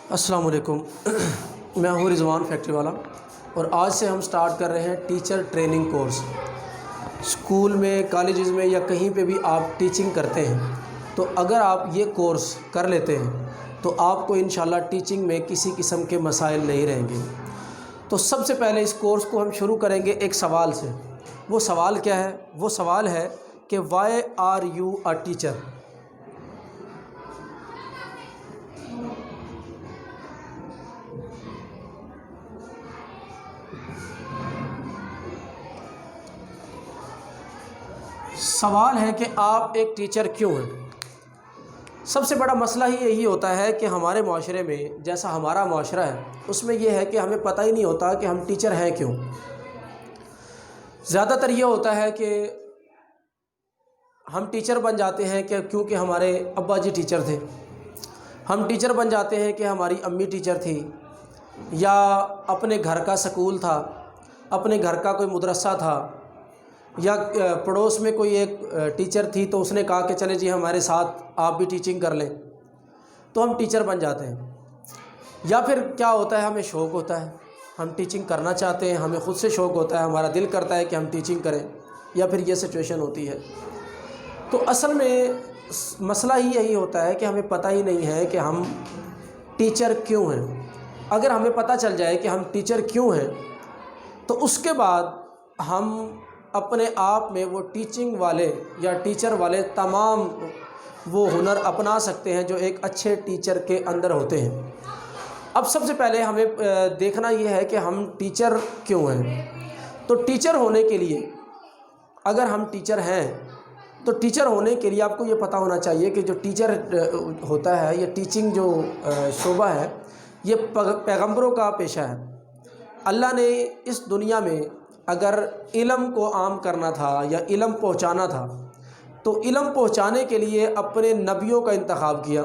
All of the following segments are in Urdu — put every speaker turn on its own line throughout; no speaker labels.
السلام علیکم۔ میں ہوں رضوان فیکٹری والا، اور آج سے ہم سٹارٹ کر رہے ہیں ٹیچر ٹریننگ کورس۔ اسکول میں، کالجز میں یا کہیں پہ بھی آپ ٹیچنگ کرتے ہیں تو اگر آپ یہ کورس کر لیتے ہیں تو آپ کو انشاءاللہ ٹیچنگ میں کسی قسم کے مسائل نہیں رہیں گے۔ تو سب سے پہلے اس کورس کو ہم شروع کریں گے ایک سوال سے۔ وہ سوال کیا ہے؟ وہ سوال ہے کہ why are you a teacher? سوال ہے کہ آپ ایک ٹیچر کیوں ہیں؟ سب سے بڑا مسئلہ ہی یہی ہوتا ہے کہ ہمارے معاشرے میں، جیسا ہمارا معاشرہ ہے، اس میں یہ ہے کہ ہمیں پتہ ہی نہیں ہوتا کہ ہم ٹیچر ہیں کیوں۔ زیادہ تر یہ ہوتا ہے کہ ہم ٹیچر بن جاتے ہیں کہ کیونکہ ہمارے ابا جی ٹیچر تھے، ہم ٹیچر بن جاتے ہیں کہ ہماری امی ٹیچر تھی، یا اپنے گھر کا سکول تھا، اپنے گھر کا کوئی مدرسہ تھا، یا پڑوس میں کوئی ایک ٹیچر تھی تو اس نے کہا کہ چلے جی ہمارے ساتھ آپ بھی ٹیچنگ کر لیں، تو ہم ٹیچر بن جاتے ہیں۔ یا پھر کیا ہوتا ہے، ہمیں شوق ہوتا ہے، ہم ٹیچنگ کرنا چاہتے ہیں، ہمیں خود سے شوق ہوتا ہے، ہمارا دل کرتا ہے کہ ہم ٹیچنگ کریں، یا پھر یہ سچویشن ہوتی ہے۔ تو اصل میں مسئلہ ہی یہی ہوتا ہے کہ ہمیں پتہ ہی نہیں ہے کہ ہم ٹیچر کیوں ہیں۔ اگر ہمیں پتہ چل جائے کہ ہم ٹیچر کیوں ہیں تو اس کے بعد ہم اپنے آپ میں وہ ٹیچنگ والے یا ٹیچر والے تمام وہ ہنر اپنا سکتے ہیں جو ایک اچھے ٹیچر کے اندر ہوتے ہیں۔ اب سب سے پہلے ہمیں دیکھنا یہ ہے کہ ہم ٹیچر کیوں ہیں۔ تو ٹیچر ہونے کے لیے، اگر ہم ٹیچر ہیں تو ٹیچر ہونے کے لیے آپ کو یہ پتہ ہونا چاہیے کہ جو ٹیچر ہوتا ہے، یہ ٹیچنگ جو شعبہ ہے، یہ پیغمبروں کا پیشہ ہے۔ اللہ نے اس دنیا میں اگر علم کو عام کرنا تھا یا علم پہنچانا تھا تو علم پہنچانے کے لیے اپنے نبیوں کا انتخاب کیا۔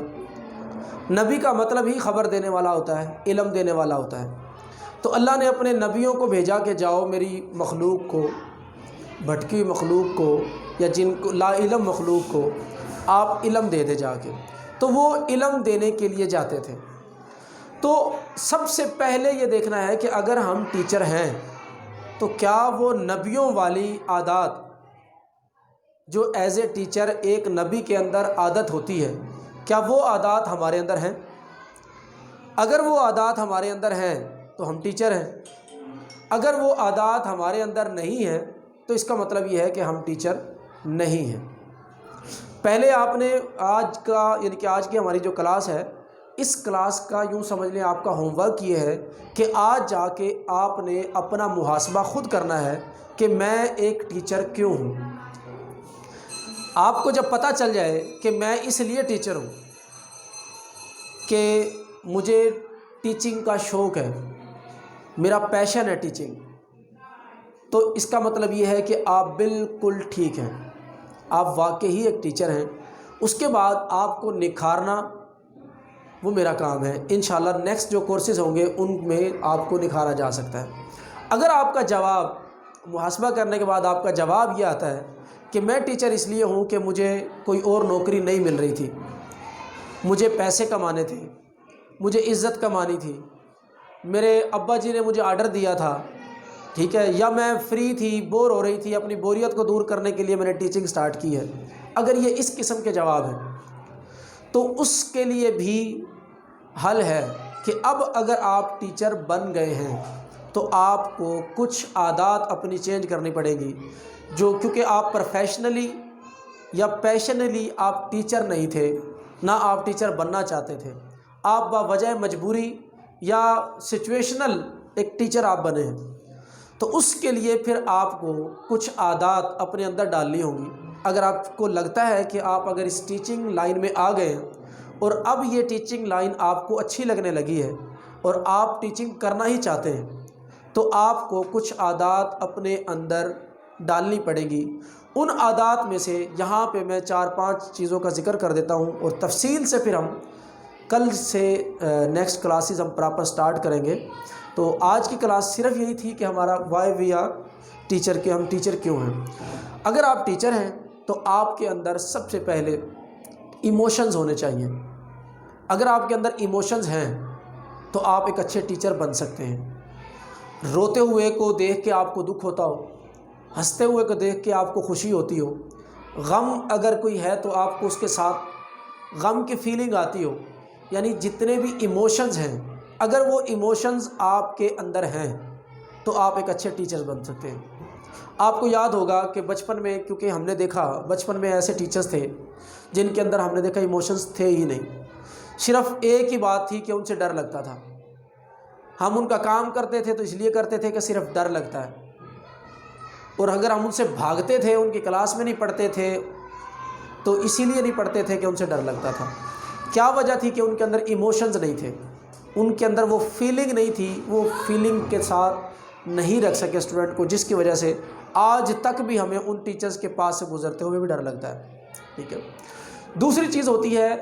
نبی کا مطلب ہی خبر دینے والا ہوتا ہے، علم دینے والا ہوتا ہے۔ تو اللہ نے اپنے نبیوں کو بھیجا کہ جاؤ میری مخلوق کو، بھٹکی مخلوق کو یا جن کو لا علم مخلوق کو آپ علم دے دے جا کے۔ تو وہ علم دینے کے لیے جاتے تھے۔ تو سب سے پہلے یہ دیکھنا ہے کہ اگر ہم ٹیچر ہیں تو کیا وہ نبیوں والی عادات جو ایز اے ٹیچر ایک نبی کے اندر عادت ہوتی ہے، کیا وہ عادات ہمارے اندر ہیں؟ اگر وہ عادات ہمارے اندر ہیں تو ہم ٹیچر ہیں۔ اگر وہ عادات ہمارے اندر نہیں ہیں تو اس کا مطلب یہ ہے کہ ہم ٹیچر نہیں ہیں۔ پہلے آپ نے آج کا، یعنی کہ آج کی ہماری جو کلاس ہے، اس کلاس کا یوں سمجھ لیں آپ کا ہوم ورک یہ ہے کہ آج جا کے آپ نے اپنا محاسبہ خود کرنا ہے کہ میں ایک ٹیچر کیوں ہوں۔ آپ کو جب پتہ چل جائے کہ میں اس لیے ٹیچر ہوں کہ مجھے ٹیچنگ کا شوق ہے، میرا پیشن ہے ٹیچنگ، تو اس کا مطلب یہ ہے کہ آپ بالکل ٹھیک ہیں، آپ واقعی ایک ٹیچر ہیں۔ اس کے بعد آپ کو نکھارنا وہ میرا کام ہے۔ انشاءاللہ نیکسٹ جو کورسز ہوں گے ان میں آپ کو نکھارا جا سکتا ہے۔ اگر آپ کا جواب، محاسبہ کرنے کے بعد آپ کا جواب یہ آتا ہے کہ میں ٹیچر اس لیے ہوں کہ مجھے کوئی اور نوکری نہیں مل رہی تھی، مجھے پیسے کمانے تھے، مجھے عزت کمانی تھی، میرے ابا جی نے مجھے آرڈر دیا تھا، ٹھیک ہے، یا میں فری تھی، بور ہو رہی تھی، اپنی بوریت کو دور کرنے کے لیے میں نے ٹیچنگ سٹارٹ کی ہے، اگر یہ اس قسم کے جواب ہیں تو اس کے لیے بھی حل ہے کہ اب اگر آپ ٹیچر بن گئے ہیں تو آپ کو کچھ عادات اپنی چینج کرنی پڑے گی، جو کیونکہ آپ پروفیشنلی یا پیشنلی آپ ٹیچر نہیں تھے، نہ آپ ٹیچر بننا چاہتے تھے، آپ باوجہ مجبوری یا سچویشنل ایک ٹیچر آپ بنے ہیں، تو اس کے لیے پھر آپ کو کچھ عادات اپنے اندر ڈالنی ہوں گی۔ اگر آپ کو لگتا ہے کہ آپ اگر اس ٹیچنگ لائن میں آ گئے ہیں اور اب یہ ٹیچنگ لائن آپ کو اچھی لگنے لگی ہے اور آپ ٹیچنگ کرنا ہی چاہتے ہیں، تو آپ کو کچھ عادات اپنے اندر ڈالنی پڑے گی۔ ان عادات میں سے یہاں پہ میں 4-5 چیزوں کا ذکر کر دیتا ہوں، اور تفصیل سے پھر ہم کل سے نیکسٹ کلاسز ہم پراپر سٹارٹ کریں گے۔ تو آج کی کلاس صرف یہی تھی کہ ہمارا وائی وی آر ٹیچر، کے ہم ٹیچر کیوں ہیں۔ اگر آپ ٹیچر ہیں تو آپ کے اندر سب سے پہلے ایموشنز ہونے چاہیے۔ اگر آپ کے اندر ایموشنز ہیں تو آپ ایک اچھے ٹیچر بن سکتے ہیں۔ روتے ہوئے کو دیکھ کے آپ کو دکھ ہوتا ہو، ہنستے ہوئے کو دیکھ کے آپ کو خوشی ہوتی ہو، غم اگر کوئی ہے تو آپ کو اس کے ساتھ غم کی فیلنگ آتی ہو، یعنی جتنے بھی ایموشنز ہیں اگر وہ ایموشنز آپ کے اندر ہیں تو آپ ایک اچھے ٹیچر بن سکتے ہیں۔ آپ کو یاد ہوگا کہ بچپن میں، کیونکہ ہم نے دیکھا بچپن میں ایسے ٹیچرز تھے جن کے اندر ہم نے دیکھا ایموشنز تھے ہی نہیں، صرف ایک ہی بات تھی کہ ان سے ڈر لگتا تھا۔ ہم ان کا کام کرتے تھے تو اس لیے کرتے تھے کہ صرف ڈر لگتا ہے، اور اگر ہم ان سے بھاگتے تھے، ان کی کلاس میں نہیں پڑھتے تھے تو اسی لیے نہیں پڑھتے تھے کہ ان سے ڈر لگتا تھا۔ کیا وجہ تھی؟ کہ ان کے اندر ایموشنز نہیں تھے، ان کے اندر وہ فیلنگ نہیں تھی، وہ فیلنگ کے ساتھ نہیں رکھ سکے اسٹوڈنٹ کو، جس کی وجہ سے آج تک بھی ہمیں ان ٹیچرز کے پاس سے گزرتے ہوئے بھی ڈر لگتا ہے۔ ٹھیک ہے، دوسری چیز ہوتی ہے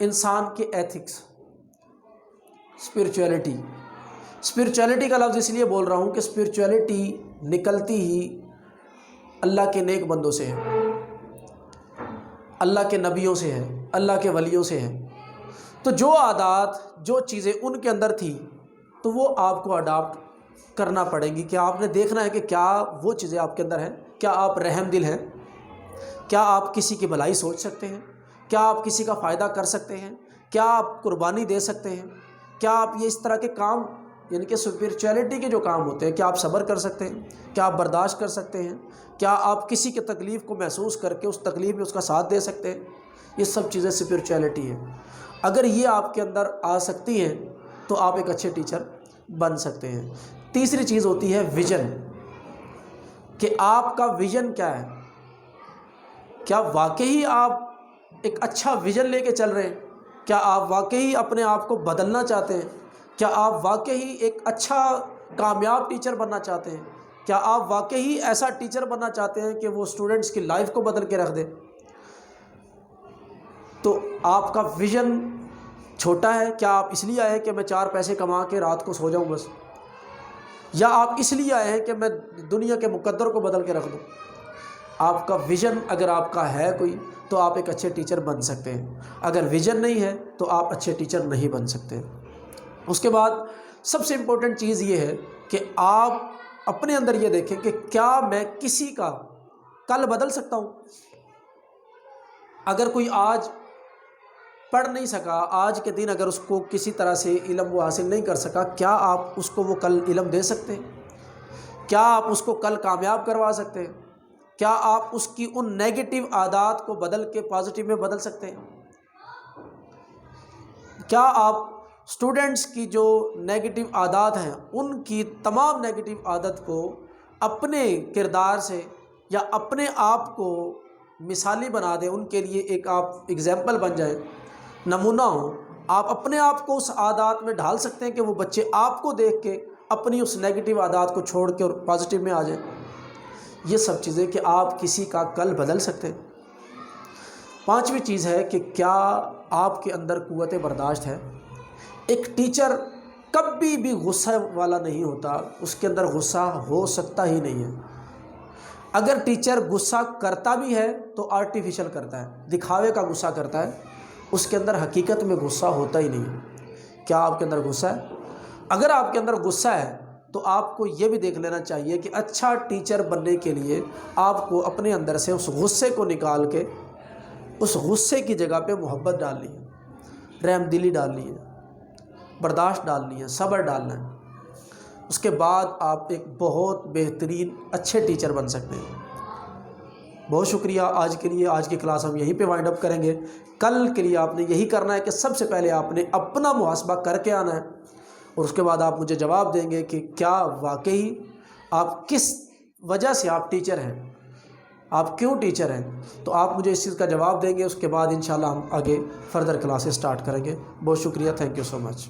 انسان کے ایتھکس، اسپرچویلٹی۔ اسپرچویلٹی کا لفظ اس لیے بول رہا ہوں کہ اسپرچویلٹی نکلتی ہی اللہ کے نیک بندوں سے ہے، اللہ کے نبیوں سے ہے، اللہ کے ولیوں سے ہے۔ تو جو عادات، جو چیزیں ان کے اندر تھی تو وہ آپ کو اڈاپٹ کرنا پڑیں گی، کہ آپ نے دیکھنا ہے کہ کیا وہ چیزیں آپ کے اندر ہیں، کیا آپ رحم دل ہیں، کیا آپ کسی کی بھلائی سوچ سکتے ہیں، کیا آپ کسی کا فائدہ کر سکتے ہیں، کیا آپ قربانی دے سکتے ہیں، کیا آپ یہ اس طرح کے کام، یعنی کہ اسپرچویلٹی کے جو کام ہوتے ہیں، کیا آپ صبر کر سکتے ہیں، کیا آپ برداشت کر سکتے ہیں، کیا آپ کسی کی تکلیف کو محسوس کر کے اس تکلیف میں اس کا ساتھ دے سکتے ہیں۔ یہ سب چیزیں اسپرچویلٹی ہے۔ اگر یہ آپ کے اندر آ سکتی ہیں تو آپ ایک اچھے ٹیچر بن سکتے ہیں۔ تیسری چیز ہوتی ہے ویژن، کہ آپ کا ویژن کیا ہے، کیا واقعی آپ ایک اچھا ویژن لے کے چل رہے ہیں، کیا آپ واقعی اپنے آپ کو بدلنا چاہتے ہیں، کیا آپ واقعی ایک اچھا کامیاب ٹیچر بننا چاہتے ہیں، کیا آپ واقعی ایسا ٹیچر بننا چاہتے ہیں کہ وہ اسٹوڈنٹس کی لائف کو بدل کے رکھ دے۔ تو آپ کا ویژن چھوٹا ہے، کیا آپ اس لیے آئے ہیں کہ میں 4 پیسے کما کے رات کو سو جاؤں بس، یا آپ اس لیے آئے ہیں کہ میں دنیا کے مقدر کو بدل کے رکھ دوں۔ آپ کا ویژن اگر آپ کا ہے کوئی تو آپ ایک اچھے ٹیچر بن سکتے ہیں، اگر ویژن نہیں ہے تو آپ اچھے ٹیچر نہیں بن سکتے۔ اس کے بعد سب سے امپورٹنٹ چیز یہ ہے کہ آپ اپنے اندر یہ دیکھیں کہ کیا میں کسی کا کل بدل سکتا ہوں۔ اگر کوئی آج پڑھ نہیں سکا، آج کے دن اگر اس کو کسی طرح سے علم وہ حاصل نہیں کر سکا، کیا آپ اس کو وہ کل علم دے سکتے ہیں؟ کیا آپ اس کو کل کامیاب کروا سکتے ہیں؟ کیا آپ اس کی ان نیگیٹو عادات کو بدل کے پازیٹیو میں بدل سکتے ہیں؟ کیا آپ اسٹوڈنٹس کی جو نیگیٹو عادات ہیں ان کی تمام نیگیٹو عادت کو اپنے کردار سے یا اپنے آپ کو مثالی بنا دیں، ان کے لیے ایک آپ ایگزامپل بن جائیں، نمونہ ہوں، آپ اپنے آپ کو اس عادات میں ڈھال سکتے ہیں کہ وہ بچے آپ کو دیکھ کے اپنی اس نیگیٹو عادات کو چھوڑ کے اور پازیٹیو میں آ جائیں۔ یہ سب چیزیں کہ آپ کسی کا کل بدل سکتے ہیں۔ پانچویں چیز ہے کہ کیا آپ کے اندر قوت برداشت ہے۔ ایک ٹیچر کبھی بھی غصہ والا نہیں ہوتا، اس کے اندر غصہ ہو سکتا ہی نہیں ہے۔ اگر ٹیچر غصہ کرتا بھی ہے تو آرٹیفیشل کرتا ہے، دکھاوے کا غصہ کرتا ہے، اس کے اندر حقیقت میں غصہ ہوتا ہی نہیں ہے۔ کیا آپ کے اندر غصہ ہے؟ اگر آپ کے اندر غصہ ہے تو آپ کو یہ بھی دیکھ لینا چاہیے کہ اچھا ٹیچر بننے کے لیے آپ کو اپنے اندر سے اس غصے کو نکال کے اس غصے کی جگہ پہ محبت ڈالنی ہے، رحم دلی ڈالنی ہے، برداشت ڈالنی ہے، صبر ڈالنا ہے۔ اس کے بعد آپ ایک بہت بہترین اچھے ٹیچر بن سکتے ہیں۔ بہت شکریہ آج کے لیے۔ آج کی کلاس ہم یہیں پہ وائنڈ اپ کریں گے۔ کل کے لیے آپ نے یہی کرنا ہے کہ سب سے پہلے آپ نے اپنا محاسبہ کر کے آنا ہے، اور اس کے بعد آپ مجھے جواب دیں گے کہ کیا واقعی آپ کس وجہ سے آپ ٹیچر ہیں، آپ کیوں ٹیچر ہیں۔ تو آپ مجھے اس چیز کا جواب دیں گے، اس کے بعد انشاءاللہ ہم آگے فردر کلاسز سٹارٹ کریں گے۔ بہت شکریہ، تھینک یو سو مچ۔